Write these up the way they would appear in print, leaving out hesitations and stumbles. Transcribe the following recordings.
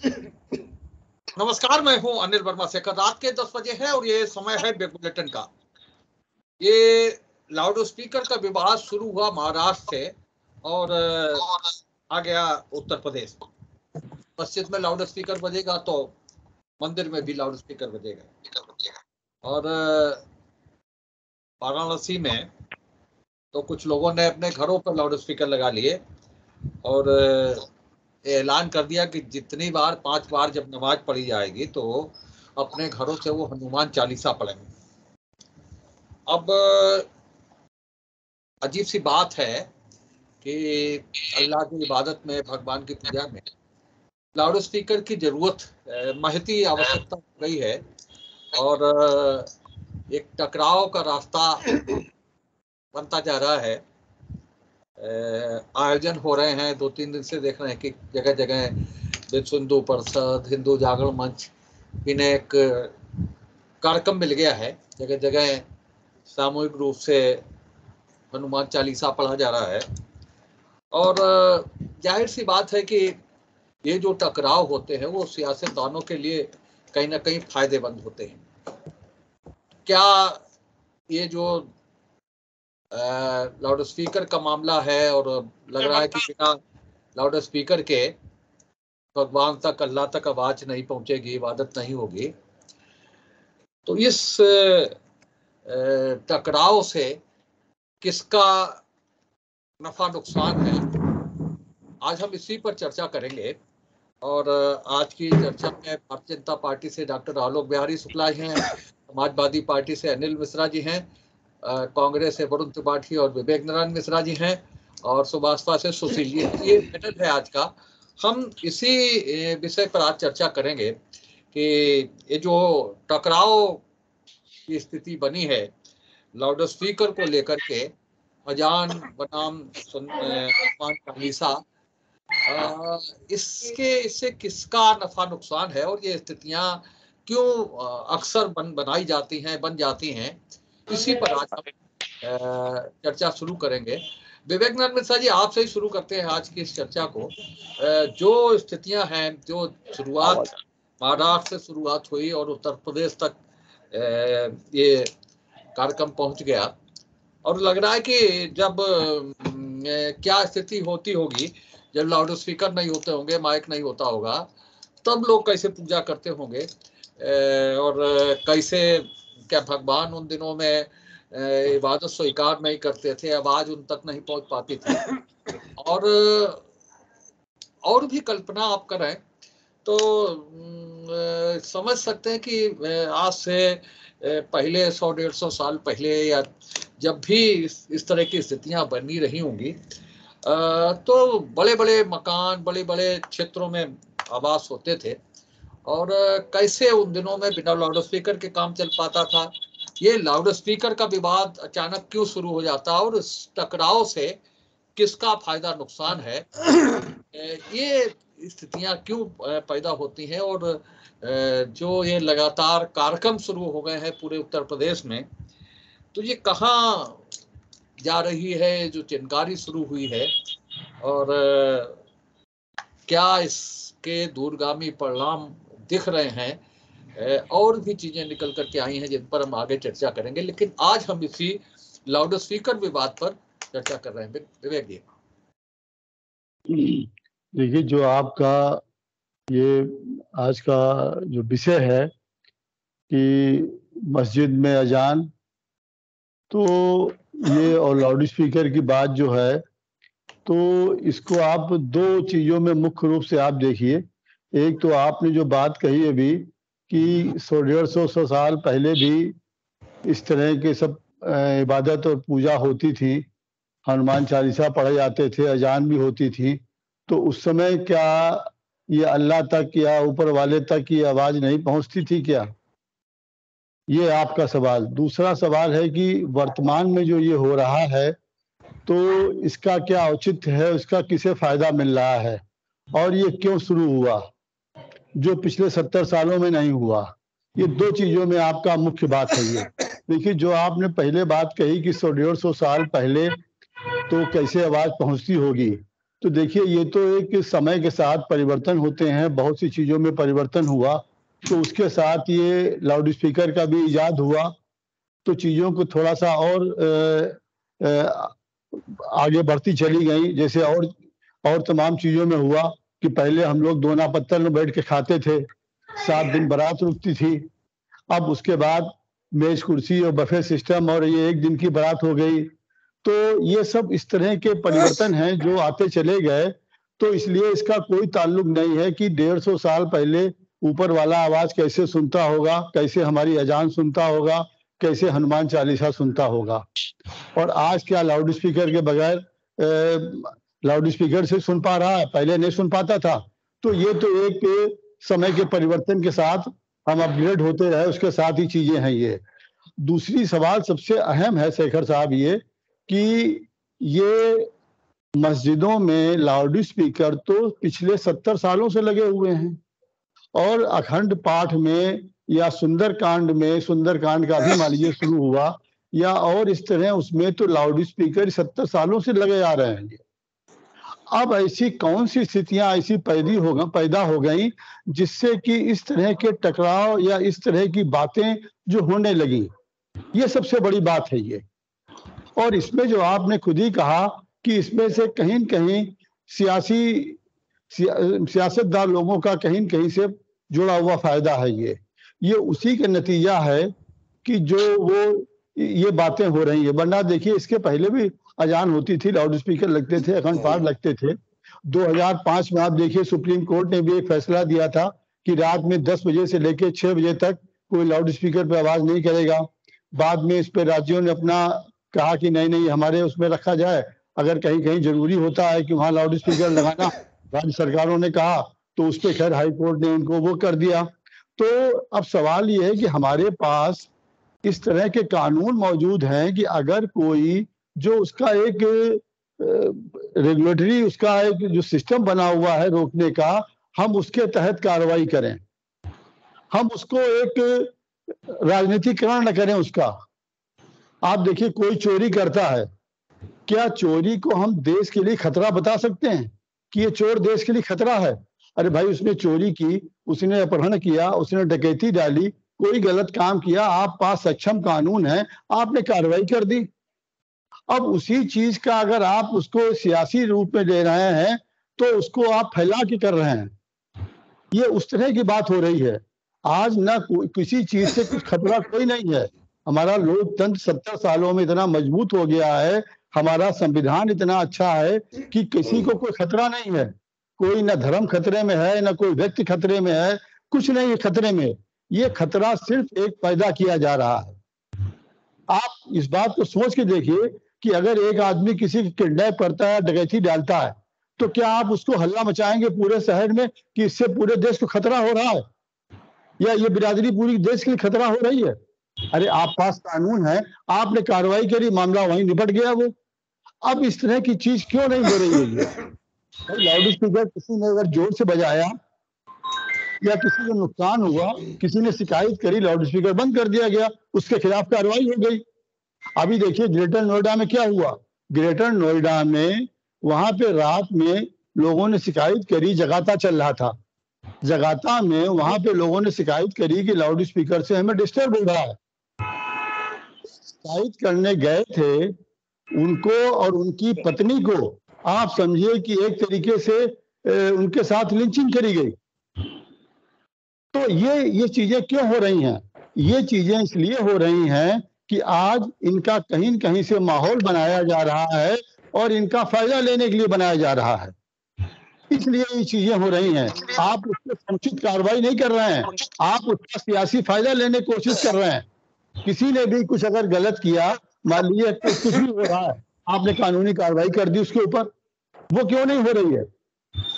नमस्कार, मैं हूं अनिल वर्मा शेखर। रात के 10 बजे है और ये समय है बिग बुलेटिन का। ये लाउड स्पीकर का विवाद शुरू हुआ महाराष्ट्र से और आ गया उत्तर प्रदेश। मस्जिद में लाउड स्पीकर बजेगा तो मंदिर में भी लाउड स्पीकर बजेगा। और वाराणसी में तो कुछ लोगों ने अपने घरों पर लाउड स्पीकर लगा लिए और ऐलान कर दिया कि जितनी बार 5 बार जब नमाज पढ़ी जाएगी तो अपने घरों से वो हनुमान चालीसा पढ़ेंगे। अब अजीब सी बात है कि अल्लाह की इबादत में, भगवान की पूजा में लाउड स्पीकर की जरूरत महती आवश्यकता हो गई है और एक टकराव का रास्ता बनता जा रहा है। आयोजन हो रहे हैं, 2-3 दिन से देख रहे हैं कि जगह जगह विश्व हिंदू परिषद, हिंदू जागरण मंच, इन्हें एक कार्यक्रम मिल गया है। जगह जगह सामूहिक रूप से हनुमान चालीसा पढ़ा जा रहा है और जाहिर सी बात है कि ये जो टकराव होते हैं वो सियासतदानों के लिए कहीं ना कहीं फायदेमंद होते हैं। क्या ये जो लाउड स्पीकर का मामला है और लग रहा है कि बिना लाउड स्पीकर के भगवान तक, अल्लाह तक आवाज नहीं पहुंचेगी, इबादत नहीं होगी, तो इस टकराव से किसका नफा नुकसान है, आज हम इसी पर चर्चा करेंगे। और आज की चर्चा में भारतीय जनता पार्टी से डॉक्टर आलोक बिहारी शुक्ला जी हैं, समाजवादी पार्टी से अनिल मिश्रा जी हैं, कांग्रेस से वरुण त्रिपाठी और विवेक नारायण मिश्रा जी हैं और सुभाषपा से सुशील जी। ये पैनल है आज का। हम इसी विषय पर आज चर्चा करेंगे कि ये जो टकराव की स्थिति बनी है लाउड स्पीकर को लेकर के, अजान बनाम हनुमान चालीसा, इससे किसका नफा नुकसान है और ये स्थितियां क्यों अक्सर बन जाती हैं, इसी पर आज हम चर्चा शुरू करेंगे। विवेक नारायण मिश्रा जी, आपसे ही शुरू करते हैं आज की इस चर्चा को। जो स्थितियां हैं, जो शुरुआत महाराष्ट्र से शुरुआत हुई और उत्तर प्रदेश तक ये कार्यक्रम पहुंच गया और लग रहा है कि जब क्या स्थिति होती होगी जब लाउड स्पीकर नहीं होते होंगे, माइक नहीं होता होगा, तब लोग कैसे पूजा करते होंगे और कैसे, क्या भगवान उन दिनों में इबादत स्वीकार नहीं करते थे, आवाज उन तक नहीं पहुंच पाती थी। और भी कल्पना आप करें तो समझ सकते हैं कि आज से पहले 100-150 साल पहले या जब भी इस तरह की स्थितियां बनी रही होंगी तो बड़े बड़े मकान, बड़े बड़े क्षेत्रों में आवास होते थे और कैसे उन दिनों में बिना लाउड स्पीकर के काम चल पाता था। ये लाउड स्पीकर का विवाद अचानक क्यों शुरू हो जाता है और इस टकराव से किसका फायदा नुकसान है, ये स्थितियां क्यों पैदा होती हैं और जो ये लगातार कार्यक्रम शुरू हो गए हैं पूरे उत्तर प्रदेश में, तो ये कहाँ जा रही है जो चिंगारी शुरू हुई है और क्या इसके दूरगामी परिणाम दिख रहे हैं, और भी चीजें निकल करके आई हैं जिन पर हम आगे चर्चा करेंगे। लेकिन आज हम इसी लाउड स्पीकर विवाद पर चर्चा कर रहे हैं। विवेक जी, देखिए, जो आपका ये आज का जो विषय है कि मस्जिद में अजान, तो ये और लाउड स्पीकर की बात जो है, तो इसको आप दो चीजों में मुख्य रूप से आप देखिए। एक तो आपने जो बात कही अभी कि 100-150 साल पहले भी इस तरह के सब इबादत और पूजा होती थी, हनुमान चालीसा पढ़े जाते थे, अजान भी होती थी, तो उस समय क्या ये अल्लाह तक या ऊपर वाले तक ये आवाज नहीं पहुंचती थी क्या? ये आपका सवाल। दूसरा सवाल है कि वर्तमान में जो ये हो रहा है तो इसका क्या औचित्य है, उसका किसे फायदा मिल रहा है और ये क्यों शुरू हुआ जो पिछले 70 सालों में नहीं हुआ। ये दो चीजों में आपका मुख्य बात है। ये देखिए, जो आपने पहले बात कही कि 100-150 साल पहले तो कैसे आवाज पहुंचती होगी, तो देखिए ये तो एक समय के साथ परिवर्तन होते हैं, बहुत सी चीज़ों में परिवर्तन हुआ, तो उसके साथ ये लाउड स्पीकर का भी इजाद हुआ, तो चीज़ों को थोड़ा सा और आगे बढ़ती चली गई। जैसे और तमाम चीज़ों में हुआ कि पहले हम लोग दोना पत्तल में बैठ के खाते थे, 7 दिन बारात रुकती थी। अब उसके बाद मेज कुर्सी और बफे सिस्टम और ये 1 दिन की बारात हो गई। तो ये सब इस तरह के परिवर्तन हैं जो आते चले गए, तो इसलिए इसका कोई ताल्लुक नहीं है कि 150 साल पहले ऊपर वाला आवाज़ कैसे सुनता होगा, कैसे हमारी अजान सुनता होगा, कैसे हनुमान चालीसा सुनता होगा। और आज क्या लाउड स्पीकर के बगैर लाउड स्पीकर से सुन पा रहा है, पहले नहीं सुन पाता था। तो ये तो एक समय के परिवर्तन के साथ हम अपग्रेड होते रहे, उसके साथ ही चीजें हैं ये। दूसरी सवाल सबसे अहम है शेखर साहब ये कि ये मस्जिदों में लाउड स्पीकर तो पिछले 70 सालों से लगे हुए हैं, और अखंड पाठ में या सुंदरकांड का भी मान लीजिए शुरू हुआ, या और इस तरह उसमें तो लाउड स्पीकर 70 सालों से लगे आ रहे हैं। अब ऐसी कौन सी स्थितियां ऐसी पैदा हो गई जिससे कि इस तरह के टकराव या इस तरह की बातें जो होने लगी, ये सबसे बड़ी बात है ये। और इसमें जो आपने खुद ही कहा कि इसमें से कहीं न कहीं सियासतदार लोगों का कहीं न कहीं से जुड़ा हुआ फायदा है ये उसी का नतीजा है कि जो वो ये बातें हो रही है। वरना देखिए इसके पहले भी अजान होती थी, लाउड स्पीकर लगते थे, अखंड पाठ लगते थे। 2005 में आप देखिए सुप्रीम कोर्ट ने भी एक फैसला दिया था कि रात में 10 बजे से लेकर 6 बजे तक कोई लाउड स्पीकर पे आवाज नहीं करेगा। बाद में इस पे राज्यों ने अपना कहा कि नहीं हमारे उसमें रखा जाए, अगर कहीं कहीं जरूरी होता है कि वहां लाउड स्पीकर लगाना, राज्य सरकारों ने कहा, तो उस पर खैर हाई कोर्ट ने उनको वो कर दिया। तो अब सवाल ये है कि हमारे पास इस तरह के कानून मौजूद हैं कि अगर कोई जो उसका एक रेगुलेटरी उसका एक जो सिस्टम बना हुआ है रोकने का, हम उसके तहत कार्रवाई करें, हम उसको एक राजनीतिकरण न करें उसका। आप देखिए कोई चोरी करता है, क्या चोरी को हम देश के लिए खतरा बता सकते हैं कि ये चोर देश के लिए खतरा है? अरे भाई उसने चोरी की, उसने अपहरण किया, उसने डकैती डाली, कोई गलत काम किया, आप पास सक्षम कानून है, आपने कार्रवाई कर दी। अब उसी चीज का अगर आप उसको सियासी रूप में ले रहे हैं तो उसको आप फैला के कर रहे हैं, ये उस तरह की बात हो रही है। आज ना किसी चीज से कुछ खतरा कोई नहीं है। हमारा लोकतंत्र 70 सालों में इतना मजबूत हो गया है, हमारा संविधान इतना अच्छा है कि किसी को कोई खतरा नहीं है। कोई ना धर्म खतरे में है, ना कोई व्यक्ति खतरे में है, कुछ नहीं है खतरे में। ये खतरा सिर्फ एक पैदा किया जा रहा है। आप इस बात को सोच के देखिए कि अगर एक आदमी किसी को किडनैप करता है, डकैती डालता है, तो क्या आप उसको हल्ला मचाएंगे पूरे शहर में कि इससे पूरे देश को खतरा हो रहा है, या ये बिरादरी पूरी देश के लिए खतरा हो रही है? अरे आप पास कानून है, आपने कार्रवाई करी, मामला वहीं निपट गया वो। अब इस तरह की चीज क्यों नहीं हो रही है? लाउड स्पीकर किसी ने अगर जोर से बजाया या किसी को नुकसान हुआ, किसी ने शिकायत करी, लाउड स्पीकर बंद कर दिया गया, उसके खिलाफ कार्रवाई हो गई। अभी देखिए ग्रेटर नोएडा में क्या हुआ। ग्रेटर नोएडा में वहां पे रात में लोगों ने शिकायत करी, जगाता चल रहा था, जगाता में वहां पे लोगों ने शिकायत करी कि लाउड स्पीकर से हमें डिस्टर्ब हो रहा है। शिकायत करने गए थे, उनको और उनकी पत्नी को आप समझिए कि एक तरीके से उनके साथ लिंचिंग करी गई। तो ये चीजें क्यों हो रही हैं? ये चीजें इसलिए हो रही हैं कि आज इनका कहीं न कहीं से माहौल बनाया जा रहा है और इनका फायदा लेने के लिए बनाया जा रहा है, इसलिए ये चीजें हो रही हैं। आप उस पर समुचित कार्रवाई नहीं कर रहे हैं, आप उसका सियासी फायदा लेने की कोशिश कर रहे हैं। किसी ने भी कुछ अगर गलत किया, मान लीजिए कुछ भी हो रहा है, आपने कानूनी कार्रवाई कर दी उसके ऊपर, वो क्यों नहीं हो रही है?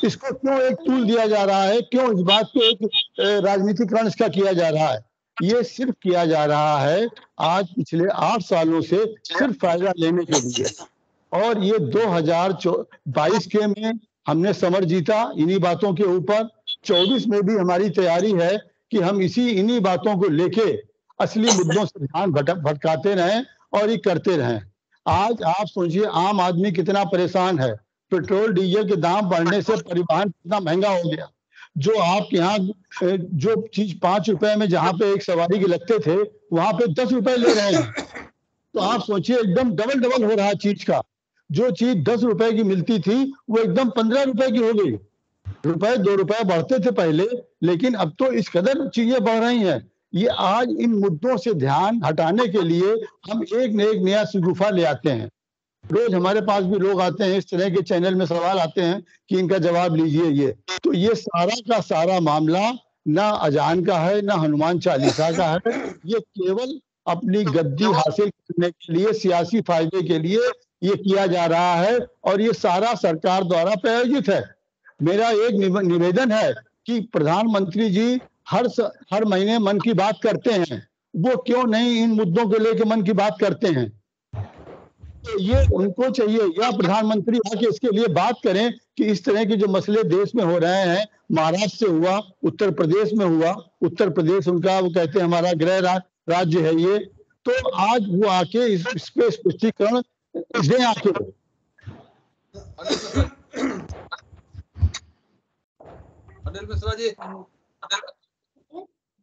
इसको क्यों एक टूल दिया जा रहा है? क्यों इस बात को एक राजनीतिकरण इसका किया जा रहा है? ये सिर्फ किया जा रहा है आज पिछले 8 सालों से सिर्फ फायदा लेने के लिए। और ये 2022 के में हमने समर जीता इन्हीं बातों के ऊपर। 24 में भी हमारी तैयारी है कि हम इन्हीं बातों को लेके असली मुद्दों से ध्यान भटकाते रहें और ये करते रहें। आज आप सोचिए आम आदमी कितना परेशान है, पेट्रोल डीजल के दाम बढ़ने से परिवहन कितना महंगा हो गया। जो आपके यहाँ जो चीज 5 रुपए में जहाँ पे एक सवारी के लगते थे, वहां पे 10 रुपए ले रहे हैं। तो आप सोचिए, एकदम डबल डबल हो रहा है चीज का। जो चीज 10 रुपए की मिलती थी वो एकदम 15 रुपए की हो गई। रुपए 2 रुपए बढ़ते थे पहले, लेकिन अब तो इस कदर चीजें बढ़ रही हैं। ये आज इन मुद्दों से ध्यान हटाने के लिए हम एक न एक नया शगुफा ले आते हैं। रोज हमारे पास भी लोग आते हैं, इस तरह के चैनल में सवाल आते हैं कि इनका जवाब लीजिए। ये तो ये सारा का सारा मामला ना अजान का है, ना हनुमान चालीसा का है। ये केवल अपनी गद्दी हासिल करने के लिए, सियासी फायदे के लिए ये किया जा रहा है, और ये सारा सरकार द्वारा प्रायोजित है। मेरा एक निवेदन है कि प्रधानमंत्री जी हर महीने मन की बात करते हैं, वो क्यों नहीं इन मुद्दों को लेकर मन की बात करते हैं। तो ये उनको चाहिए, या प्रधानमंत्री आके इसके लिए बात करें कि इस तरह के जो मसले देश में हो रहे हैं, महाराष्ट्र से हुआ, उत्तर प्रदेश में हुआ, उत्तर प्रदेश उनका वो कहते हैं हमारा गृह राज्य है ये, तो आज वो आके इस पे स्पष्टीकरण दें आके। अनिल मिश्रा जी।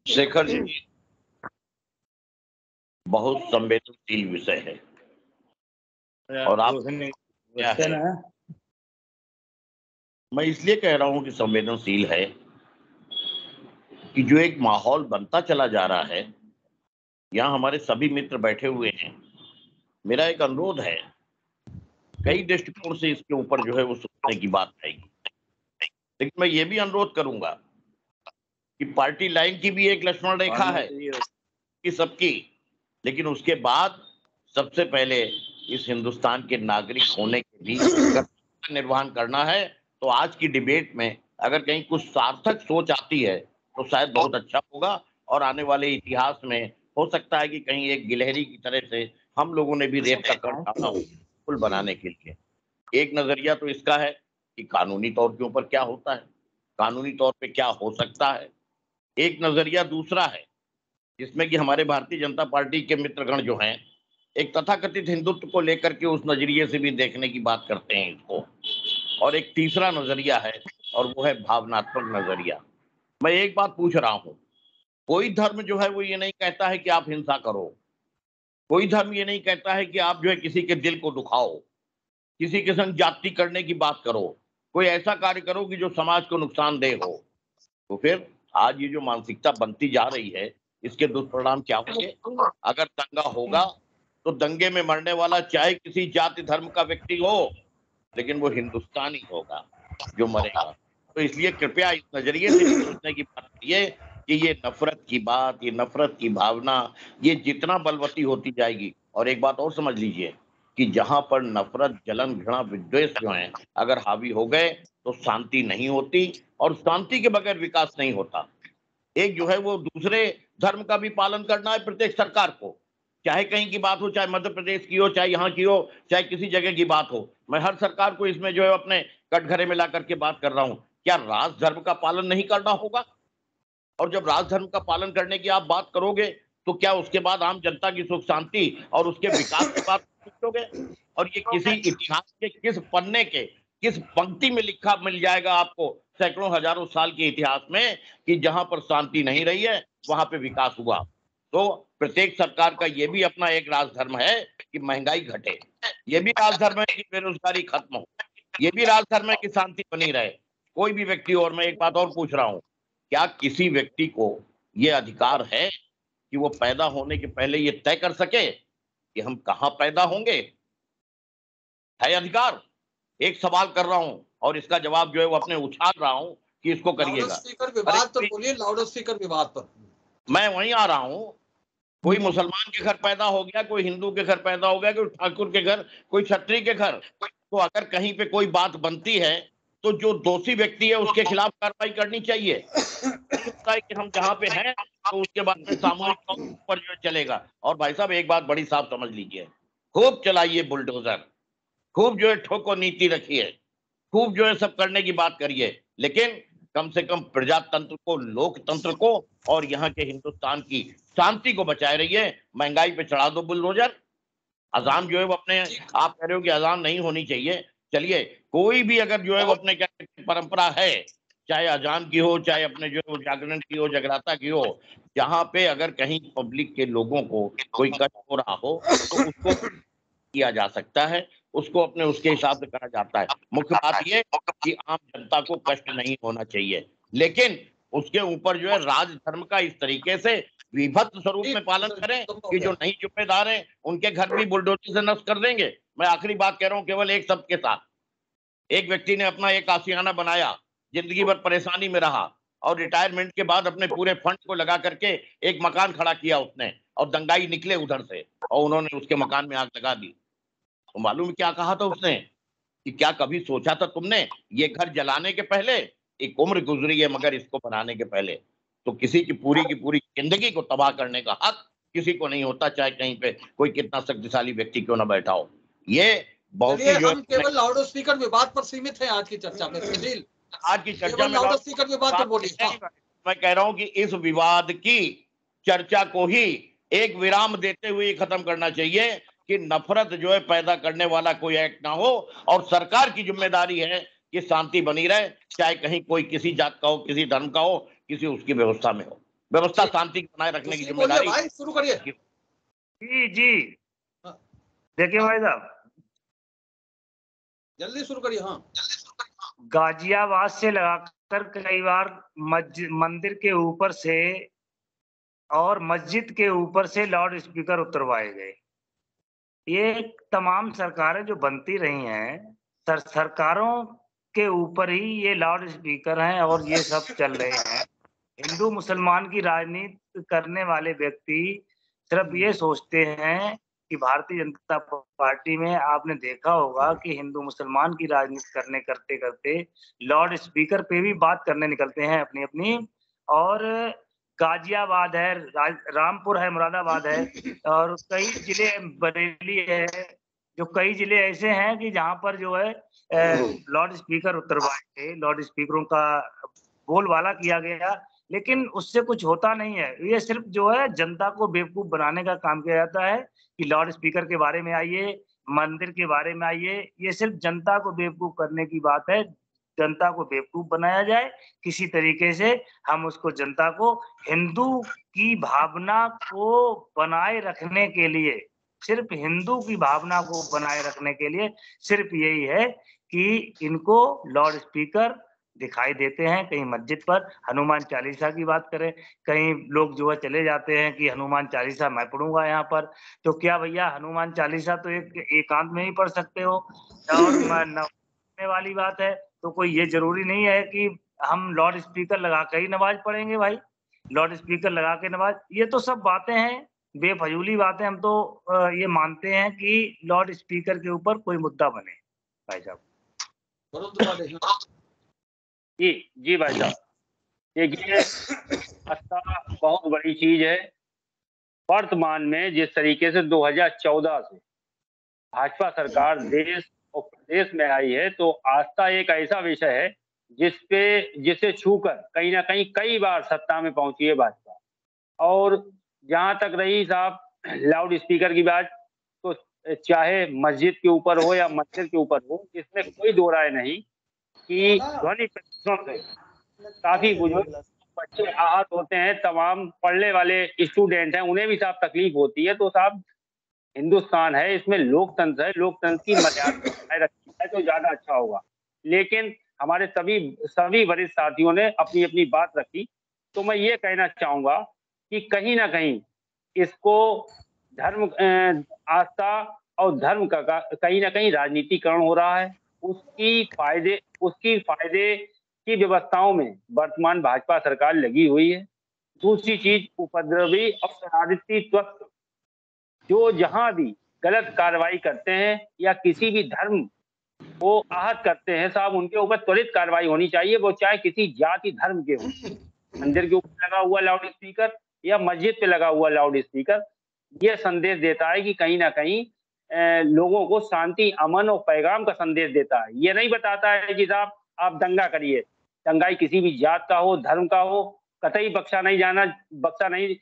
शेखर जी, बहुत संवेदनशील विषय है, और आप क्या है, मैं इसलिए कह रहा हूं कि संवेदनशील है कि जो एक माहौल बनता चला जा रहा है, यहाँ हमारे सभी मित्र बैठे हुए हैं। मेरा एक अनुरोध है, कई दृष्टिकोण से इसके ऊपर जो है वो सोचने की बात आएगी, लेकिन मैं ये भी अनुरोध करूंगा कि पार्टी लाइन की भी एक लक्ष्मण रेखा है कि सबकी, लेकिन उसके बाद सबसे पहले इस हिंदुस्तान के नागरिक होने के भी कर्तव्य निर्वहन करना है। तो आज की डिबेट में अगर कहीं कुछ सार्थक सोच आती है तो शायद बहुत अच्छा होगा, और आने वाले इतिहास में हो सकता है कि कहीं एक गिलहरी की तरह से हम लोगों ने भी रेत का कण डाला हो पुल बनाने के लिए। एक नजरिया तो इसका है कि कानूनी तौर के ऊपर क्या होता है, कानूनी तौर पे क्या हो सकता है। एक नजरिया दूसरा है जिसमें कि हमारे भारतीय जनता पार्टी के मित्रगण जो हैं, एक तथाकथित हिंदुत्व को लेकर के उस नजरिए से भी देखने की बात करते हैं इसको। और एक तीसरा नजरिया है, और वो है भावनात्मक नजरिया। मैं एक बात पूछ रहा हूं, कोई धर्म जो है वो ये नहीं कहता है कि आप हिंसा करो, कोई धर्म ये नहीं कहता है कि आप जो है किसी के दिल को दुखाओ, किसी के संग जाति करने की बात करो, कोई ऐसा कार्य करो कि जो समाज को नुकसानदेह हो। तो फिर आज ये जो मानसिकता बनती जा रही है, इसके दुष्परिणाम क्या होंगे? अगर दंगा होगा तो दंगे में मरने वाला चाहे किसी जाति धर्म का व्यक्ति हो, लेकिन वो हिंदुस्तानी होगा जो मरेगा। तो इसलिए कृपया इस नजरिए से सोचने की बात ये कि ये नफरत की बात, ये नफरत की भावना, ये जितना बलवती होती जाएगी। और एक बात और समझ लीजिए कि जहां पर नफरत, जलन, घृणा, विद्वेष जो है अगर हावी हो गए तो शांति नहीं होती, और शांति के बगैर विकास नहीं होता। एक जो है वो दूसरे धर्म का भी पालन करना है प्रत्येक सरकार को, चाहे कहीं की बात हो, चाहे मध्य प्रदेश की हो, चाहे यहाँ की हो, चाहे किसी जगह की बात हो। मैं हर सरकार को इसमें जो है अपने कटघरे में ला करके बात कर रहा हूँ। क्या राज धर्म का पालन नहीं करना होगा? और जब राज धर्म का पालन करने की आप बात करोगे तो क्या उसके बाद आम जनता की सुख शांति और उसके विकास की बात पूछोगे? और ये किसी इतिहास के किस पन्ने के किस पंक्ति में लिखा मिल जाएगा आपको सैकड़ों हजारों साल के इतिहास में कि जहां पर शांति नहीं रही है वहां पे विकास हुआ? तो प्रत्येक सरकार का ये भी अपना एक राजधर्म है कि महंगाई घटे, ये भी राजधर्म है कि बेरोजगारी खत्म हो, ये भी राजधर्म है कि शांति बनी रहे। कोई भी व्यक्ति, और मैं एक बात और पूछ रहा हूं, क्या किसी व्यक्ति को ये अधिकार है कि वो पैदा होने के पहले ये तय कर सके कि हम कहां पैदा होंगे? है अधिकार? एक सवाल कर रहा हूं और इसका जवाब जो है वो अपने उछाल रहा हूं कि इसको करिएगा। विवाद पर बोलिए, लाउड स्पीकर विवाद पर। मैं वहीं आ रहा हूं, कोई मुसलमान के घर पैदा हो गया, कोई हिंदू के घर पैदा हो गया, कोई ठाकुर के घर, कोई क्षत्रिय के घर, तो अगर कहीं पे कोई बात बनती है तो जो दोषी व्यक्ति है उसके खिलाफ कार्रवाई करनी चाहिए। कि हम जहां पे हैं तो उसके बाद में सामूहिक तौर पर जो चलेगा। और भाई साहब एक बात बड़ी साफ समझ लीजिए, खूब चलाइए बुलडोजर, खूब जो है ठोको नीति रखिए, खूब जो है सब करने की बात करिए, लेकिन कम से कम प्रजातंत्र को, लोकतंत्र को और यहाँ के हिंदुस्तान की शांति को बचाए रहिए। महंगाई पे चढ़ा दो बुलडोजर। अजान जो है वो अपने, आप कह रहे हो कि अजान नहीं होनी चाहिए, चलिए कोई भी अगर जो है वो अपने क्या परंपरा है, चाहे अजान की हो, चाहे अपने जो है जागरण की हो, जगराता की हो, जहाँ पे अगर कहीं पब्लिक के लोगों को कोई कष्ट हो रहा हो तो उसको किया जा सकता है, उसको अपने उसके हिसाब से करा जाता है। मुख्य बात ये कि आम जनता को कष्ट नहीं होना चाहिए, लेकिन उसके ऊपर जो है राजधर्म का इस तरीके से विभत्स स्वरूप में पालन करें कि जो नहीं जिम्मेदार हैं उनके घर भी बुलडोजर से नष्ट कर देंगे। मैं आखिरी बात कह रहा हूँ केवल एक शब्द के साथ, एक व्यक्ति ने अपना एक आशियाना बनाया, जिंदगी भर परेशानी में रहा और रिटायरमेंट के बाद अपने पूरे फंड को लगा करके एक मकान खड़ा किया उसने, और दंगाई निकले उधर से और उन्होंने उसके मकान में आग लगा दी। तो मालूम क्या कहा था उसने कि क्या कभी सोचा था तुमने ये घर जलाने के पहले, एक उम्र गुजरी है मगर इसको बनाने के पहले। तो किसी की पूरी जिंदगी को तबाह करने का हक किसी को नहीं होता, चाहे कहीं पे कोई कितना शक्तिशाली व्यक्ति क्यों ना बैठा हो। ये बहुत ही जो हम केवल लाउड स्पीकर विवाद पर सीमित हैं आज की चर्चा में। सुनील, आज की चर्चा में लाउड स्पीकर विवाद पर बोलिए। मैं कह रहा हूं कि इस विवाद की चर्चा को ही एक विराम देते हुए खत्म करना चाहिए कि नफरत जो है पैदा करने वाला कोई एक्ट ना हो, और सरकार की जिम्मेदारी है कि शांति बनी रहे, चाहे कहीं कोई किसी जात का हो, किसी धर्म का हो, किसी उसकी व्यवस्था में हो। व्यवस्था शांति बनाए रखने की जिम्मेदारी। भाई शुरू करिए। जी देखिए भाई साहब, जल्दी शुरू करिए। हाँ, गाजियाबाद से लगाकर कई बार मंदिर के ऊपर से और मस्जिद के ऊपर से लाउड स्पीकर उतरवाए गए। ये तमाम सरकारें जो बनती रही हैं, सरकारों के ऊपर ही ये लाउड स्पीकर हैं और ये सब चल रहे हैं। हिंदू मुसलमान की राजनीति करने वाले व्यक्ति सिर्फ ये सोचते हैं कि भारतीय जनता पार्टी में आपने देखा होगा कि हिंदू मुसलमान की राजनीति करते करते लाउड स्पीकर पे भी बात करने निकलते हैं अपनी अपनी। और गाजियाबाद है, रामपुर है, मुरादाबाद है और कई जिले, बरेली है, जो कई जिले ऐसे हैं कि जहां पर जो है लाउड स्पीकर उतरवाए थे, लाउड स्पीकरों का बोलबाला किया गया, लेकिन उससे कुछ होता नहीं है। ये सिर्फ जो है जनता को बेवकूफ बनाने का काम किया जाता है कि लाउड स्पीकर के बारे में आइए, मंदिर के बारे में आइए। ये सिर्फ जनता को बेवकूफ करने की बात है। जनता को बेवकूफ बनाया जाए किसी तरीके से, हम उसको जनता को हिंदू की भावना को बनाए रखने के लिए, सिर्फ हिंदू की भावना को बनाए रखने के लिए सिर्फ यही है कि इनको लाउड स्पीकर दिखाई देते हैं। कहीं मस्जिद पर हनुमान चालीसा की बात करें, कहीं लोग जो है चले जाते हैं कि हनुमान चालीसा मैं पढ़ूंगा यहाँ पर। तो क्या भैया, हनुमान चालीसा तो एकांत में ही पढ़ सकते हो और वाली बात है। तो कोई ये जरूरी नहीं है कि हम लाउड स्पीकर लगा कर ही नमाज पढ़ेंगे भाई। लाउड स्पीकर लगा के नमाज, ये तो सब बातें हैं, बेफजूली बातें। हम तो ये मानते हैं कि लाउड स्पीकर के ऊपर कोई मुद्दा बने। भाई साहब जी भाई साहब, देखिए बहुत बड़ी चीज है। वर्तमान में जिस तरीके से 2014 से भाजपा सरकार देश और प्रदेश में आई है, तो आस्था एक ऐसा विषय है जिसे छूकर कहीं ना कहीं कई बार सत्ता में पहुंची है भाजपा। और जहां तक रही साहब लाउड स्पीकर की बात, तो चाहे मस्जिद के ऊपर हो या मंदिर के ऊपर हो, इसमें कोई दो राय नहीं कि ध्वनि प्रदूषण से काफी बुजुर्ग बच्चे आहत होते हैं, तमाम पढ़ने वाले स्टूडेंट हैं, उन्हें भी साहब तकलीफ होती है। तो साहब हिंदुस्तान है, इसमें लोकतंत्र है, लोकतंत्र की मर्यादा रखी है तो ज्यादा अच्छा होगा। लेकिन हमारे सभी वरिष्ठ साथियों ने अपनी अपनी बात रखी। तो मैं ये कहना चाहूंगा कि कहीं ना कहीं इसको धर्म, आस्था और धर्म का कहीं ना कहीं राजनीतिकरण हो रहा है। उसकी फायदे की व्यवस्थाओं में वर्तमान भाजपा सरकार लगी हुई है। दूसरी चीज, उपद्रवी और शरारती तत्व जो जहां भी गलत कार्रवाई करते हैं या किसी भी धर्म को आहत करते हैं साहब, उनके ऊपर त्वरित कार्रवाई होनी चाहिए, वो चाहे किसी जाति धर्म के हो। मंदिर के ऊपर लगा हुआ लाउड स्पीकर या मस्जिद पे लगा हुआ लाउड स्पीकर ये संदेश देता है कि कहीं ना कहीं लोगों को शांति, अमन और पैगाम का संदेश देता है। ये नहीं बताता है कि साहब आप दंगा करिए। दंगाई किसी भी जात का हो, धर्म का हो, कतई बख्शा नहीं,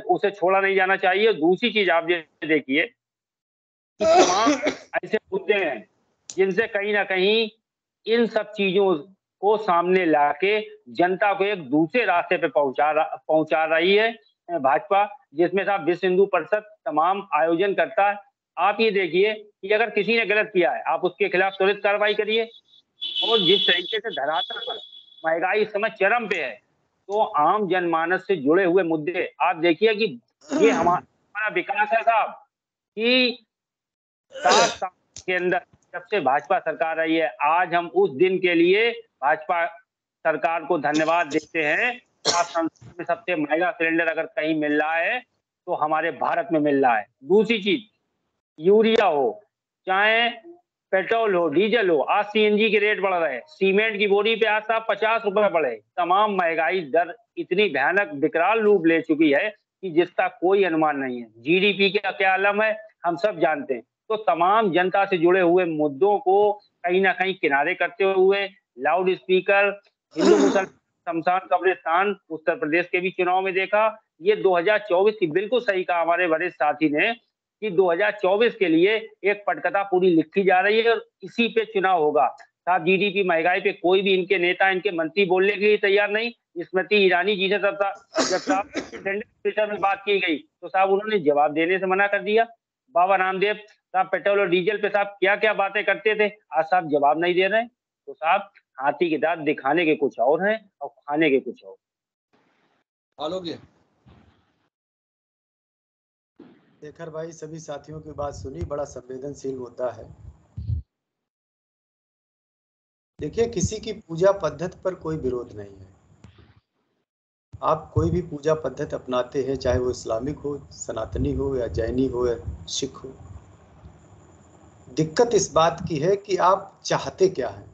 उसे छोड़ा नहीं जाना चाहिए। दूसरी चीज आप ये देखिए कि तमाम ऐसे मुद्दे हैं जिनसे कहीं ना कहीं इन सब चीजों को सामने लाके जनता को एक दूसरे रास्ते पे पहुंचा रही है भाजपा, जिसमें साहब विश्व हिंदू परिषद तमाम आयोजन करता है। आप ये देखिए कि अगर किसी ने गलत किया है, आप उसके खिलाफ त्वरित कार्रवाई करिए। और जिस तरीके से धरातल पर महंगाई इस समय चरम पे है, तो आम जनमानस से जुड़े हुए मुद्दे आप देखिए कि ये हमारा विकास है साहब कि 7 साल के अंदर जब से भाजपा सरकार आई है, आज हम उस दिन के लिए भाजपा सरकार को धन्यवाद देते हैं। संसद में सबसे महंगा सिलेंडर अगर कहीं मिल रहा है तो हमारे भारत में मिल रहा है। दूसरी चीज, यूरिया हो, चाहे पेट्रोल हो, डीजल हो, आज सीएनजी के रेट बढ़ रहे हैं। सीमेंट की बोरी पे आज साहब 50 रुपए बढ़े। तमाम महंगाई दर इतनी भयानक विकराल रूप ले चुकी है कि जिसका कोई अनुमान नहीं है। जीडीपी का क्या आलम है हम सब जानते हैं। तो तमाम जनता से जुड़े हुए मुद्दों को कहीं ना कहीं किनारे करते हुए लाउड स्पीकर, हिंदू मुसलमान शमशान कब्रिस्तान, उत्तर प्रदेश के भी चुनाव में देखा। ये 2024 की बिल्कुल सही कहा हमारे वरिष्ठ साथी ने कि 2024 के लिए एक पटकथा पूरी लिखी जा रही है और इसी पे चुनाव होगा। साहब जीडीपी महंगाई पे कोई भी इनके नेता, इनके मंत्री बोलने के लिए तैयार नहीं। स्मृति ईरानी जी से जब साहब में बात की गई तो साहब उन्होंने जवाब देने से मना कर दिया। बाबा रामदेव साहब पेट्रोल और डीजल पे साहब क्या क्या बातें करते थे, आज साहब जवाब नहीं दे रहे। तो साहब हाथी के दांत दिखाने के कुछ और हैं और खाने के कुछ और। शेखर भाई, सभी साथियों की बात सुनी, बड़ा संवेदनशील मुद्दा है। देखिए, किसी की पूजा पद्धति पर कोई विरोध नहीं है। आप कोई भी पूजा पद्धति अपनाते हैं, चाहे वो इस्लामिक हो, सनातनी हो, या जैनी हो, या सिख हो। दिक्कत इस बात की है कि आप चाहते क्या हैं।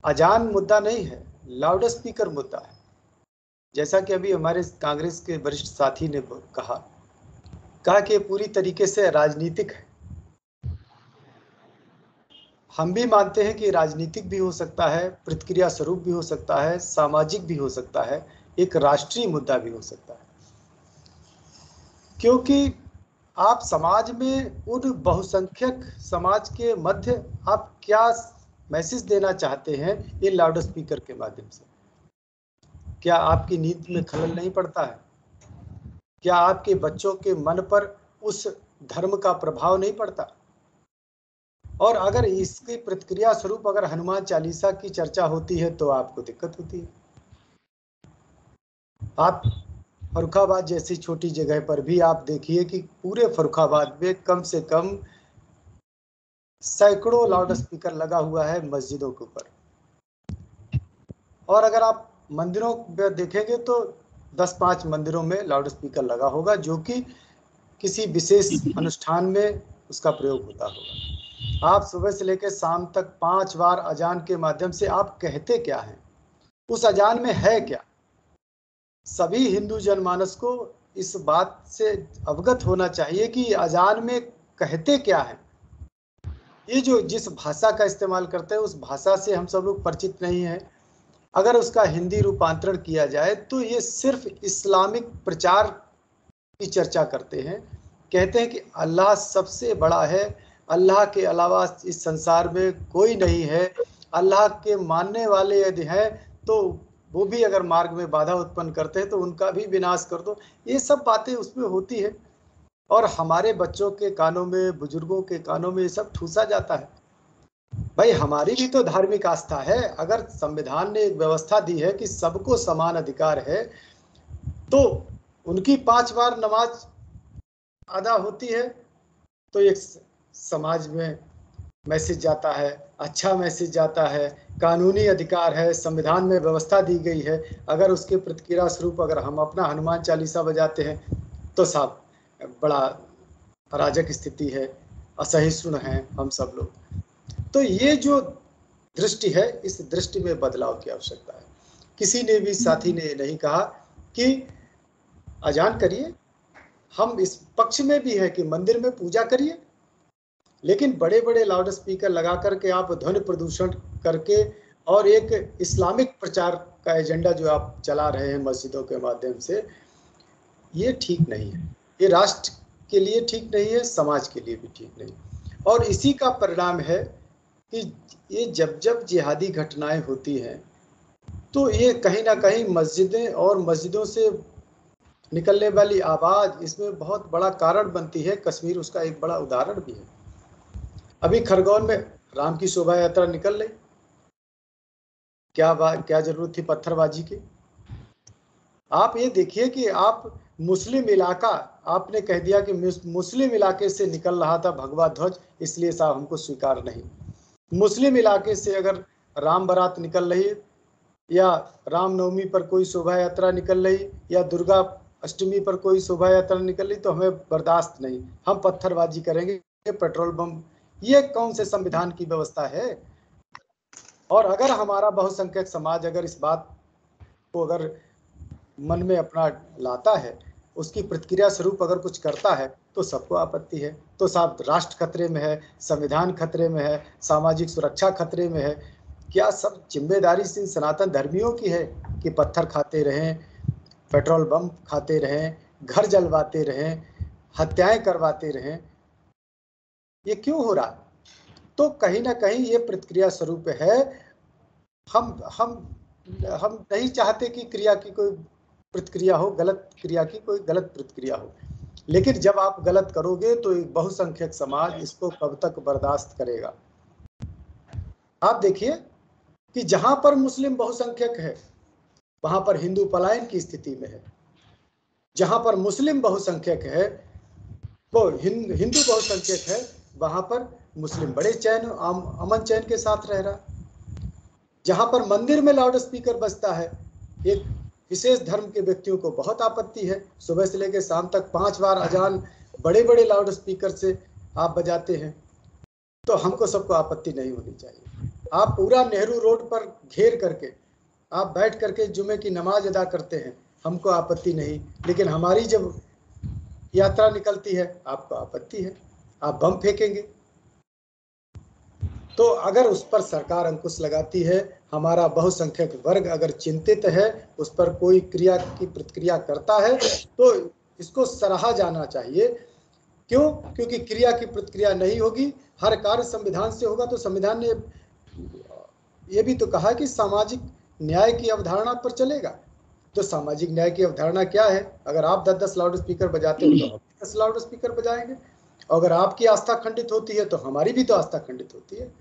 अजान मुद्दा नहीं है, लाउड स्पीकर मुद्दा है। जैसा कि अभी हमारे कांग्रेस के वरिष्ठ साथी ने कहा कि पूरी तरीके से राजनीतिक है। हम भी मानते हैं कि राजनीतिक भी हो सकता है, प्रतिक्रिया स्वरूप भी हो सकता है, सामाजिक भी हो सकता है, एक राष्ट्रीय मुद्दा भी हो सकता है। क्योंकि आप समाज में उन बहुसंख्यक समाज के मध्य आप क्या मैसेज देना चाहते हैं ये लाउड स्पीकर के माध्यम से? क्या आपकी नींद में खलल नहीं पड़ता है? क्या आपके बच्चों के मन पर उस धर्म का प्रभाव नहीं पड़ता? और अगर इसकी प्रतिक्रिया स्वरूप अगर हनुमान चालीसा की चर्चा होती है तो आपको दिक्कत होती है। आप फर्रुखाबाद जैसी छोटी जगह पर भी आप देखिए कि पूरे फर्रुखाबाद में कम से कम सैकड़ों लाउड स्पीकर लगा हुआ है मस्जिदों के ऊपर। और अगर आप मंदिरों में देखेंगे तो 10-5 मंदिरों में लाउड स्पीकर लगा होगा, जो कि किसी विशेष अनुष्ठान में उसका प्रयोग होता होगा। आप सुबह से लेकर शाम तक 5 बार अजान के माध्यम से आप कहते क्या हैं, उस अजान में है क्या? सभी हिंदू जनमानस को इस बात से अवगत होना चाहिए कि अजान में कहते क्या हैं। ये जो जिस भाषा का इस्तेमाल करते हैं उस भाषा से हम सब लोग परिचित नहीं हैं। अगर उसका हिंदी रूपांतरण किया जाए तो ये सिर्फ इस्लामिक प्रचार की चर्चा करते हैं। कहते हैं कि अल्लाह सबसे बड़ा है, अल्लाह के अलावा इस संसार में कोई नहीं है, अल्लाह के मानने वाले यदि हैं तो वो भी अगर मार्ग में बाधा उत्पन्न करते हैं तो उनका भी विनाश कर दो। ये सब बातें उसमें होती है और हमारे बच्चों के कानों में, बुजुर्गों के कानों में ये सब ठूसा जाता है। भाई, हमारी भी तो धार्मिक आस्था है। अगर संविधान ने एक व्यवस्था दी है कि सबको समान अधिकार है, तो उनकी 5 बार नमाज अदा होती है तो एक समाज में मैसेज जाता है, अच्छा मैसेज जाता है, कानूनी अधिकार है, संविधान में व्यवस्था दी गई है। अगर उसके प्रतिक्रिया स्वरूप अगर हम अपना हनुमान चालीसा बजाते हैं तो साहब बड़ा अराजक स्थिति है, असहिष्णु हैं हम सब लोग। तो ये जो दृष्टि है, इस दृष्टि में बदलाव की आवश्यकता है। किसी ने भी साथी ने नहीं कहा कि अजान करिए, हम इस पक्ष में भी है कि मंदिर में पूजा करिए, लेकिन बड़े बड़े लाउड स्पीकर लगा करके आप ध्वनि प्रदूषण करके और एक इस्लामिक प्रचार का एजेंडा जो आप चला रहे हैं मस्जिदों के माध्यम से, ये ठीक नहीं है। ये राष्ट्र के लिए ठीक नहीं है, समाज के लिए भी ठीक नहीं। और इसी का परिणाम है कि ये जब जब जिहादी घटनाएं होती हैं तो ये कहीं ना कहीं मस्जिदें और मस्जिदों से निकलने वाली आवाज़ इसमें बहुत बड़ा कारण बनती है। कश्मीर उसका एक बड़ा उदाहरण भी है। अभी खरगोन में राम की शोभा यात्रा निकल रही, क्या जरूरत थी पत्थरबाजी की? आप ये देखिए कि आप मुस्लिम इलाका, आपने कह दिया कि मुस्लिम इलाके से निकल रहा था भगवा ध्वज, इसलिए साहब हमको स्वीकार नहीं। मुस्लिम इलाके से अगर राम बारात निकल रही या रामनवमी पर कोई शोभा यात्रा निकल रही या दुर्गा अष्टमी पर कोई शोभा यात्रा निकल रही तो हमें बर्दाश्त नहीं, हम पत्थरबाजी करेंगे, पेट्रोल बम। ये कौन से संविधान की व्यवस्था है? और अगर हमारा बहुसंख्यक समाज अगर इस बात को अगर मन में अपना लाता है, उसकी प्रतिक्रिया स्वरूप अगर कुछ करता है तो सबको आपत्ति है। तो साहब राष्ट्र खतरे में है, संविधान खतरे में है, सामाजिक सुरक्षा खतरे में है। क्या सब जिम्मेदारी से सनातन धर्मियों की है कि पत्थर खाते रहें, पेट्रोल बम खाते रहें, घर जलवाते रहें, हत्याएं करवाते रहें? ये क्यों हो रहा? तो कहीं ना कहीं ये प्रतिक्रिया स्वरूप है। हम नहीं चाहते कि क्रिया की कोई प्रतिक्रिया हो, गलत क्रिया की कोई गलत प्रतिक्रिया हो, लेकिन जब आप गलत करोगे तो एक बहुसंख्यक समाज इसको कब तक बर्दाश्त करेगा? आप देखिए कि जहां पर मुस्लिम बहुसंख्यक है वहां पर हिंदू पलायन की स्थिति में है, जहां पर मुस्लिम बहुसंख्यक है वो हिंदू बहुसंख्यक है वहां पर मुस्लिम बड़े चैन अमन चैन के साथ रह रहा। जहां पर मंदिर में लाउड स्पीकर बजता है, एक विशेष धर्म के व्यक्तियों को बहुत आपत्ति है। सुबह से लेकर शाम तक 5 बार अजान बड़े बड़े लाउड स्पीकर से आप बजाते हैं, तो हमको सबको आपत्ति नहीं होनी चाहिए। आप पूरा नेहरू रोड पर घेर करके आप बैठ करके जुमे की नमाज अदा करते हैं, हमको आपत्ति नहीं, लेकिन हमारी जब यात्रा निकलती है आपको आपत्ति है, आप बम फेंकेंगे। तो अगर उस पर सरकार अंकुश लगाती है, हमारा बहुसंख्यक वर्ग अगर चिंतित है, उस पर कोई क्रिया की प्रतिक्रिया करता है, तो इसको सराहा जाना चाहिए। क्यों? क्योंकि क्रिया की प्रतिक्रिया नहीं होगी, हर कार्य संविधान से होगा। तो संविधान ने ये भी तो कहा कि सामाजिक न्याय की अवधारणा पर चलेगा। तो सामाजिक न्याय की अवधारणा क्या है? अगर आप 10-10 लाउड स्पीकर बजाते हो तो हम 10 लाउड स्पीकर बजाएंगे। अगर आपकी आस्था खंडित होती है तो हमारी भी तो आस्था खंडित होती है।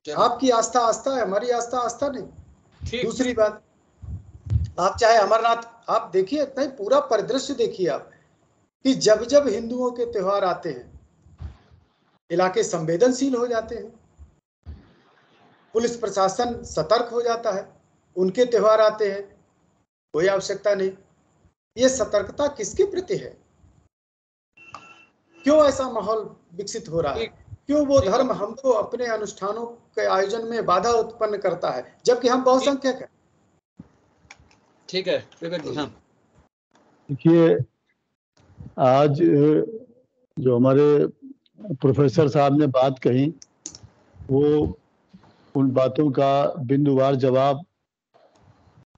आपकी आस्था आस्था है, हमारी आस्था आस्था नहीं। दूसरी बात, आप चाहे अमरनाथ, आप देखिए नहीं, पूरा परिदृश्य देखिए आप कि जब जब हिंदुओं के त्योहार आते हैं इलाके संवेदनशील हो जाते हैं, पुलिस प्रशासन सतर्क हो जाता है। उनके त्योहार आते हैं, कोई आवश्यकता नहीं। ये सतर्कता किसके प्रति है? क्यों ऐसा माहौल विकसित हो रहा है? क्यों वो धर्म हमको अपने अनुष्ठानों के आयोजन में बाधा उत्पन्न करता है जबकि हम बहुसंख्यक हैं? ठीक है हाँ। देखिए, आज जो हमारे प्रोफेसर साहब ने बात कही, वो उन बातों का बिंदुवार जवाब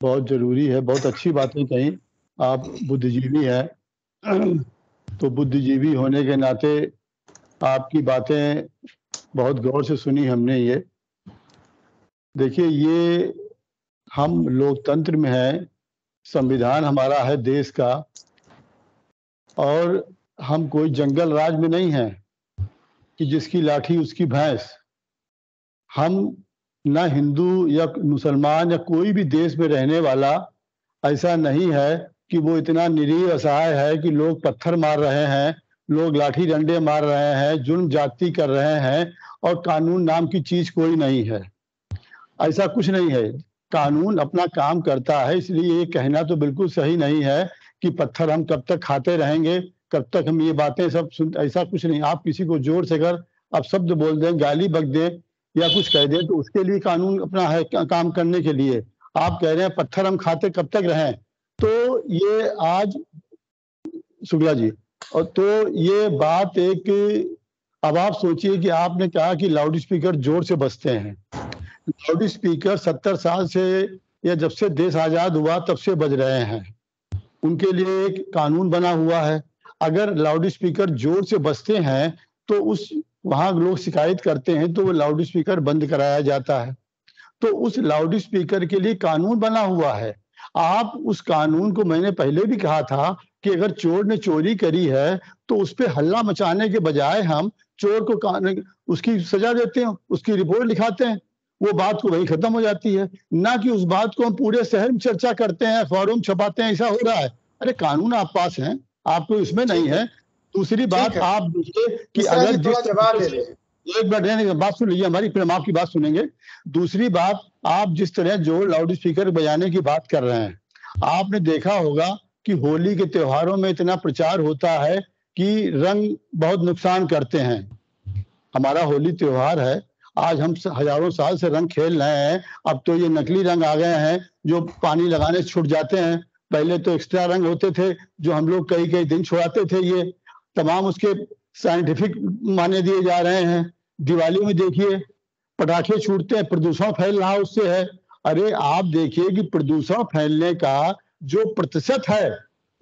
बहुत जरूरी है। बहुत अच्छी बातें कही। आप बुद्धिजीवी हैं, तो बुद्धिजीवी होने के नाते आपकी बातें बहुत गौर से सुनी हमने। ये देखिए, ये हम लोकतंत्र में हैं, संविधान हमारा है देश का, और हम कोई जंगल राज में नहीं हैं कि जिसकी लाठी उसकी भैंस। हम ना हिंदू या मुसलमान या कोई भी देश में रहने वाला ऐसा नहीं है कि वो इतना निरीह असहाय है कि लोग पत्थर मार रहे हैं, लोग लाठी डंडे मार रहे हैं, जुल्म जाति कर रहे हैं और कानून नाम की चीज कोई नहीं है। ऐसा कुछ नहीं है। कानून अपना काम करता है। इसलिए ये कहना तो बिल्कुल सही नहीं है कि पत्थर हम कब तक खाते रहेंगे, कब तक हम ये बातें सब सुन, ऐसा कुछ नहीं। आप किसी को जोर से अगर आप शब्द बोल दें, गाली बक दें या कुछ कह दें, तो उसके लिए कानून अपना है काम करने के लिए। आप कह रहे हैं पत्थर हम खाते कब तक रहें, तो ये आज शुक्ला जी, और तो ये बात एक, अब आप सोचिए कि आपने कहा कि लाउड स्पीकर जोर से बजते हैं। लाउड स्पीकर 70 साल से या जब से देश आजाद हुआ तब से बज रहे हैं। उनके लिए एक कानून बना हुआ है। अगर लाउड स्पीकर जोर से बजते हैं तो उस वहां लोग शिकायत करते हैं तो वो लाउड स्पीकर बंद कराया जाता है। तो उस लाउड स्पीकर के लिए कानून बना हुआ है। आप उस कानून को, मैंने पहले भी कहा था कि अगर चोर ने चोरी करी है तो उस पर हल्ला मचाने के बजाय हम चोर को उसकी सजा देते हैं, उसकी रिपोर्ट लिखाते हैं, वो बात को वही खत्म हो जाती है। ना कि उस बात को हम पूरे शहर में चर्चा करते हैं, अखबारों में छपाते हैं, ऐसा हो रहा है। अरे कानून आप पास हैं, आपको इसमें नहीं है। दूसरी बात आप देखिए कि अगर जिस जवाब दे लीजिए, एक मिनट बात सुन लीजिए हमारी, फिर हम आपकी बात सुनेंगे। दूसरी बात, आप जिस तरह जो लाउड स्पीकर बजाने की बात कर रहे हैं, आपने देखा होगा कि होली के त्योहारों में इतना प्रचार होता है कि रंग बहुत नुकसान करते हैं। हमारा होली त्योहार है, आज हम हजारों साल से रंग खेल रहे हैं, अब तो ये नकली रंग आ गए हैं जो पानी लगाने से छूट जाते हैं। पहले तो एक्स्ट्रा रंग होते थे जो हम लोग कई कई दिन छुड़ाते थे। ये तमाम उसके साइंटिफिक माने दिए जा रहे हैं। दिवाली में देखिए पटाखे छूटते हैं, प्रदूषण फैल रहा उससे है। अरे आप देखिए कि प्रदूषण फैलने का जो प्रतिशत है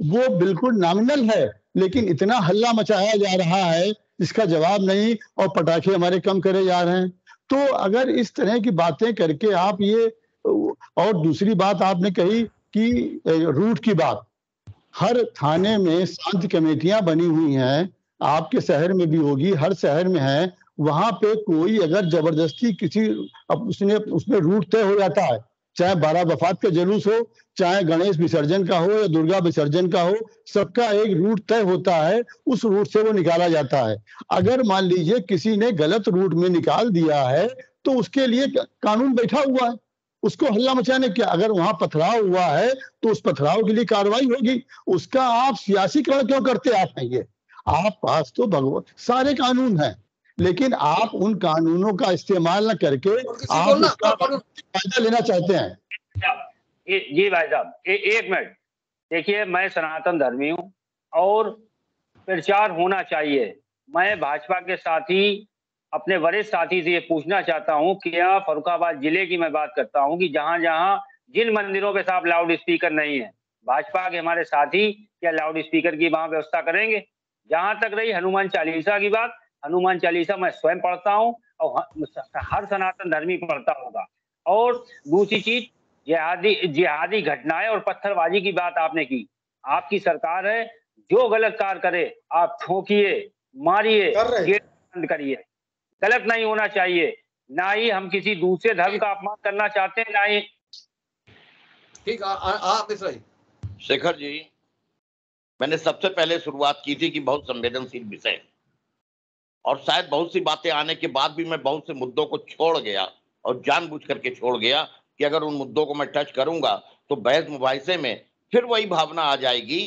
वो बिल्कुल नॉमिनल है, लेकिन इतना हल्ला मचाया जा रहा है इसका जवाब नहीं, और पटाखे हमारे कम करे जा रहे हैं। तो अगर इस तरह की बातें करके आप ये, और दूसरी बात आपने कही कि रूट की बात, हर थाने में शांति कमेटियां बनी हुई हैं, आपके शहर में भी होगी, हर शहर में है। वहां पे कोई अगर जबरदस्ती किसी उसमें रूट तय हो जाता है, चाहे 12 वफात का जुलूस हो, चाहे गणेश विसर्जन का हो या दुर्गा विसर्जन का हो, सबका एक रूट तय होता है, उस रूट से वो निकाला जाता है। अगर मान लीजिए किसी ने गलत रूट में निकाल दिया है तो उसके लिए कानून बैठा हुआ है, उसको हल्ला मचाने क्या, अगर वहां पथराव हुआ है तो उस पथराव के लिए कार्रवाई होगी। उसका आप सियासीकरण क्यों करते? आप हैं ये, आप पास तो भगवान सारे कानून हैं, लेकिन आप उन कानूनों का इस्तेमाल न करके आप उसका फायदा लेना चाहते हैं। जी भाई साहब, एक मिनट देखिए, मैं सनातन धर्मी हूँ और प्रचार होना चाहिए। मैं भाजपा के साथी, अपने वरिष्ठ साथी से ये पूछना चाहता हूँ कि क्या फर्रुखाबाद जिले की मैं बात करता हूँ कि जहां जहां जिन मंदिरों के साथ लाउड स्पीकर नहीं है, भाजपा के हमारे साथी क्या लाउड स्पीकर की वहां व्यवस्था करेंगे? जहां तक रही हनुमान चालीसा की बात, हनुमान चालीसा मैं स्वयं पढ़ता हूँ और हर सनातन धर्मी पढ़ता होगा। और दूसरी चीज, जिहादी घटनाएं और पत्थरबाजी की बात आपने की, आपकी सरकार है, जो गलत कार्य करे आप ठोकिए, मारिए, बंद करिए, गलत नहीं होना चाहिए। ना ही हम किसी दूसरे धर्म का अपमान करना चाहते हैं, ना ही। ठीक, आप शेखर जी, मैंने सबसे पहले शुरुआत की थी कि बहुत संवेदनशील विषय, और शायद बहुत सी बातें आने के बाद भी मैं बहुत से मुद्दों को छोड़ गया, और जानबूझ करके छोड़ गया कि अगर उन मुद्दों को मैं टच करूंगा तो बहस मुबाहिसे में फिर वही भावना आ जाएगी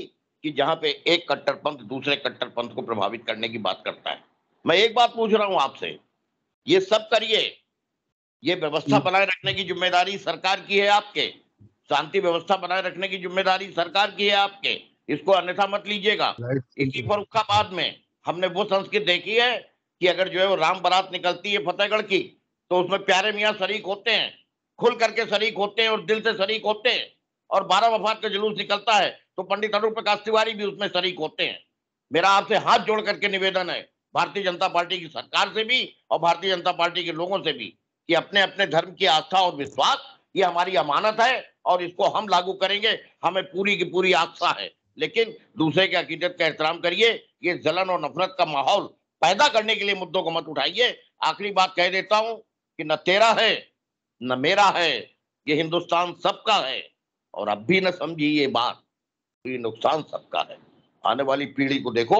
कि जहां पे एक कट्टरपंथ दूसरे कट्टरपंथ को प्रभावित करने की बात करता है। मैं एक बात पूछ रहा हूं आपसे, ये सब करिए, ये व्यवस्था बनाए रखने की जिम्मेदारी सरकार की है आपके, शांति व्यवस्था बनाए रखने की जिम्मेदारी सरकार की है आपके, इसको अन्यथा मत लीजिएगा। इसी फर्रुखाबाद में हमने वो संस्कृति देखी है कि अगर जो है वो राम बारात निकलती है फतेहगढ़ की, तो उसमें प्यारे मियाँ शरीक होते हैं, खुल करके शरीक होते हैं और दिल से शरीक होते हैं। और 12 वफात का जुलूस निकलता है तो पंडित अरूण प्रकाश तिवारी भी उसमें शरीक होते हैं। मेरा आपसे हाथ जोड़ करके निवेदन है, भारतीय जनता पार्टी की सरकार से भी और भारतीय जनता पार्टी के लोगों से भी, कि अपने अपने धर्म की आस्था और विश्वास, ये हमारी अमानत है और इसको हम लागू करेंगे, हमें पूरी की पूरी आस्था है। लेकिन दूसरे के अकीदत का एहतराम करिए, ये जलन और नफरत का माहौल पैदा करने के लिए मुद्दों को मत उठाइए। आखिरी बात कह देता हूं कि न तेरा है न मेरा है, ये हिंदुस्तान सबका है, और अब भी न समझी ये बात तो ये नुकसान सबका है। आने वाली पीढ़ी को देखो,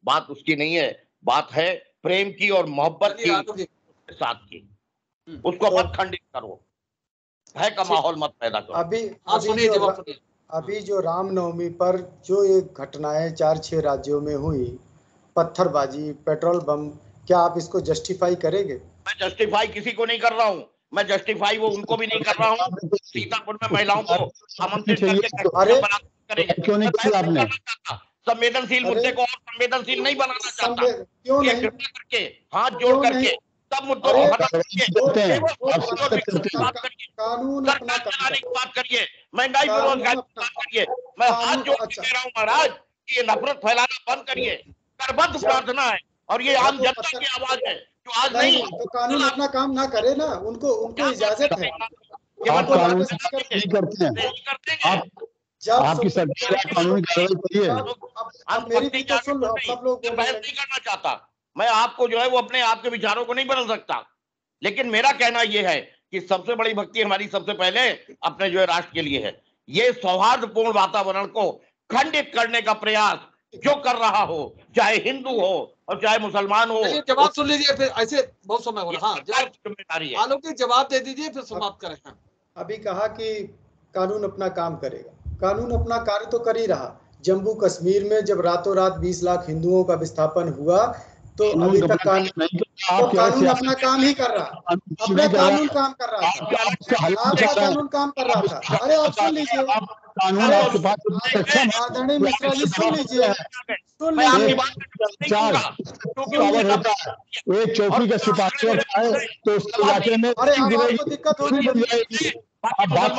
बात उसकी नहीं है, बात है प्रेम की और मोहब्बत की साथ की, उसको मत खंडित करो, है का माहौल मत पैदा करो। अभी जो रामनवमी पर जो ये घटनाएं 4-6 राज्यों में हुई, पत्थरबाजी, पेट्रोल बम, क्या आप इसको जस्टिफाई करेंगे? मैं जस्टिफाई किसी को नहीं कर रहा हूँ, मैं जस्टिफाई वो उनको भी नहीं कर रहा हूँ। सीतापुर में महिलाओं को आमंत्रित करके क्यों नहीं किया आपने? संवेदनशील मुद्दे को और संवेदनशील नहीं बनाना चाहता, क्यों नहीं? करके हाथ जोड़ करके सब मुद्दों को खत्म कानून बात करिए, महंगाई बेरोजगारी की बात करिए। मैं हाथ जोड़ के कह रहा हूँ महाराज कि ये नफरत फैलाना बंद करिए, करबद्ध प्रार्थना है और ये आम जनता की आवाज है जो आज नहीं, तो कानून अपना काम ना करे ना, उनको इजाजत है। आप कानून नहीं करते हैं, आपकी सरकार कानूनी कार्रवाई करिए। अब मेरी भी तो सुन लो, सब लोग बहस नहीं करना चाहता मैं, आपको जो है वो अपने आपके विचारों को नहीं बदल सकता, लेकिन मेरा कहना यह है कि सबसे बड़ी भक्ति हमारी सबसे पहले अपने जो है राष्ट्र के लिए है। ये सौहार्दपूर्ण वातावरण को खंडित करने का प्रयास जो कर रहा हो, चाहे हिंदू हो और चाहे मुसलमान हो। जवाब सुन लीजिए, फिर ऐसे बहुत समय हो रहा है। जिम्मेदारी है। आलोक जी जवाब दे दीजिए, फिर समाप्त करें। अभी कहा कि कानून अपना काम करेगा, कानून अपना कार्य तो कर ही रहा। जम्मू कश्मीर में जब रातों रात 20 लाख हिंदुओं का विस्थापन हुआ तो अभी तक कानून अपना काम ही कर रहा, अपना कानून काम कर रहा था, आपका कानून काम कर रहा था। अरे आप सुन लीजिए, आदरणीय मिश्रा जी सुन लीजिए, सुन लीजिए। एक चौकी का सिपाही तो उस इलाके में, अरे आपको दिक्कत हो रही है, आप बात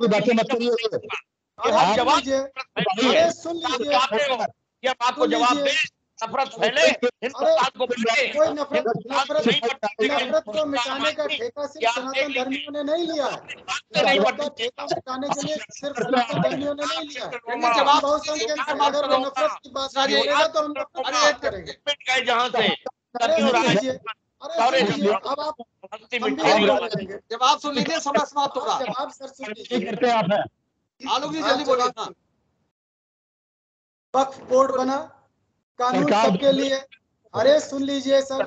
बातें मत करिए। जवाब दीजिए, अरे सुन लीजिए, जब आपको जवाब दे, नफरत फैले, कोई नफरत को मिटाने का ठेका सिर्फ सनातन धर्मियों ने नहीं लिया है, ठेका मिटाने के लिए सिर्फ सनातन धर्मियों ने नहीं लिया है। जवाब अगर वो नफरत की बात करेगा तो हम नफरत करेंगे जहाँ से। अब आप जवाब सुन लीजिए, समय समाप्त होगा। जवाब सर सुन लीजिए, आलोक जी जल्दी बोलिए। वक्फ बोर्ड बना, कानून सबके लिए। अरे सुन लीजिए सर,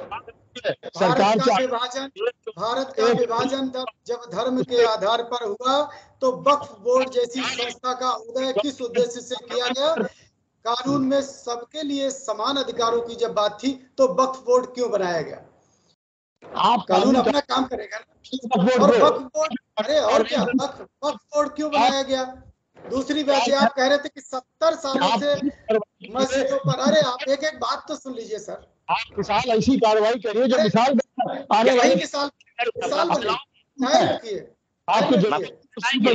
भारत का विभाजन जब धर्म के आधार पर हुआ तो वक्फ बोर्ड जैसी संस्था का उदय किस उद्देश्य से किया गया? कानून में सबके लिए समान अधिकारों की जब बात थी तो वक्फ बोर्ड क्यों बनाया गया? कानून अपना काम करेगा और वक्फ बोर्ड, अरे और क्या, वक्फ बोर्ड क्यों बनाया गया? दूसरी बात आप कह रहे थे कि 70 सालों से मस्जिदों पर, अरे आप एक एक बात तो सुन लीजिए सर। आप मिसाल ऐसी कार्रवाई करिए जो मिसाल आने वाली मिसाल रखिए।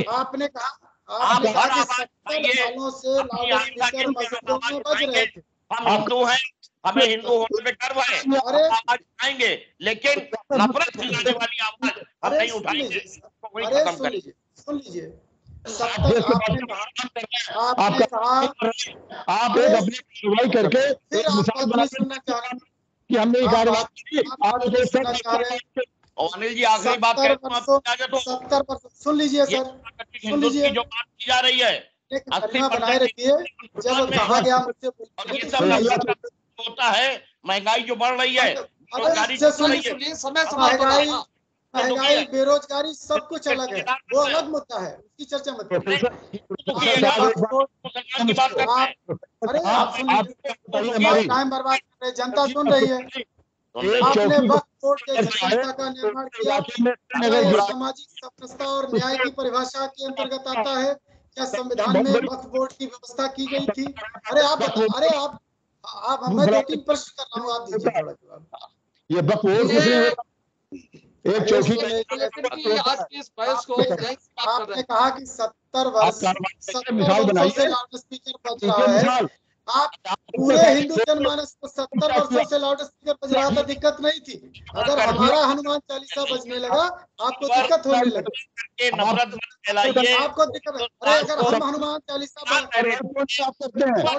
आपने कहा 70 सालों से लाउड स्पीकर मस्जिदों में बज रहे थे। हम हिंदू हैं, हमें हिंदू होने में गर्व है, अरे आवाज उठाएंगे, लेकिन नफरत फैलाने वाली आवाज हम नहीं उठाएंगे। अरे सुन लीजिए, आपने कहा आप एक अपनी कार्रवाई करके सुनना चाह रहे हैं कि हमने ये कार्रवाई सुनना चाह रहे हैं। अनिल जी आखिरी बात 70 वर्षों सुन लीजिए सर, सुन लीजिए, जो बात की जा रही है बनाए रखिए। जब कहा गया मुझसे होता है, महंगाई जो बढ़ रही है, महंगाई, बेरोजगारी सब कुछ अलग है, वो अलग मुद्दा है, उसकी चर्चा मत करिए। अरे आप सुन लीजिए, टाइम बर्बाद कर रहे, जनता सुन रही है। आपने वक्फ बोर्ड जैसी संस्था का निर्माण किया, सामाजिक समरसता और न्याय की परिभाषा के अंतर्गत आता है क्या? संविधान में वक्फ बोर्ड की व्यवस्था की गई थी? अरे आप मैं 2-3 प्रश्न कर रहा हूँ, आप दीजिए थोड़ा जवाब। ये वक्फ बोर्ड एक चौकी आपने कहा कि 70 वर्षों से लाउड स्पीकर बज रहा है। आप पूरे हिंदू जनमानस को 70 वर्षों से लाउड स्पीकर बज रहा था, दिक्कत नहीं थी। अगर हमारा हनुमान चालीसा बजने लगा आपको दिक्कत होने लगी, आपको दिक्कत। अरे अगर हम हनुमान चालीसा लाउड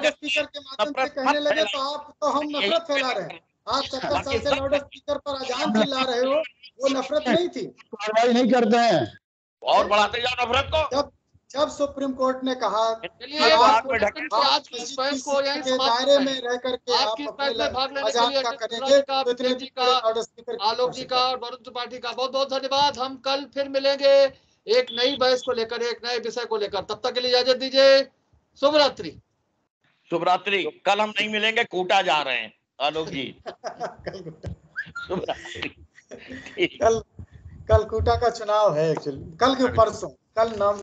स्पीकर के माध्यम से कहने लगे तो हम नफरत फैला रहे हैं। आप 70 साल से लाउड स्पीकर पर अजान चिल्ला रहे हो, वो नफरत नहीं थी। कार्रवाई नहीं करते हैं और बढ़ाते जाओ नफरत को। जब सुप्रीम कोर्ट ने कहा आज की इस बहस को यहीं के दायरे में रह करके आप अजान का करेंगे, आलोक जी का और वरुण त्रिपाठी का बहुत बहुत धन्यवाद। हम कल फिर मिलेंगे एक नई बहस को लेकर, एक नए विषय को लेकर। तब तक के लिए इजाजत दीजिए। शुभ रात्रि। शुभ रात्रि। कल हम नहीं मिलेंगे, कोटा जा रहे हैं आलोक जी। कल कोटा का चुनाव है एक्चुअली, कल के परसों, कल नाम